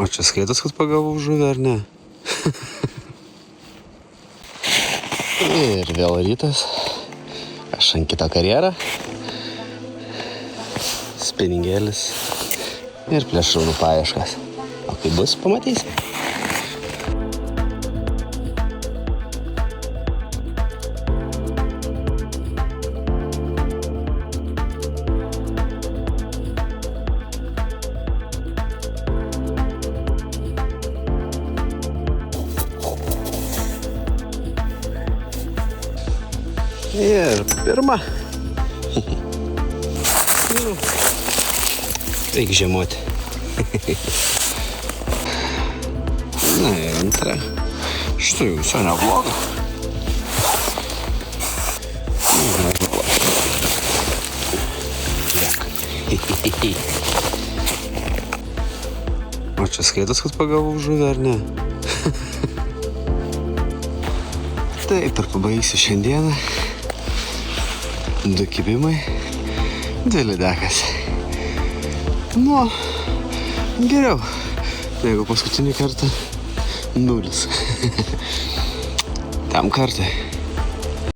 O čia skaitos, kad pagavau žuvį, ar ne? Ir vėl rytas. Aš ant kito karjerą. Spiningėlis. Ir plėšrūnų paieškas. O kaip bus, pamatysi. Ir pirma. Reikia žiemoti. Na ir antra. Štai visai nebloga. O čia skaitos, kad pagavau žuvį, ar ne? Taip, ir pabaigsiu šiandieną. 2 kibimai, 2 lydekas. Nu, geriau, negu paskutinį kartą 0. Tam kartui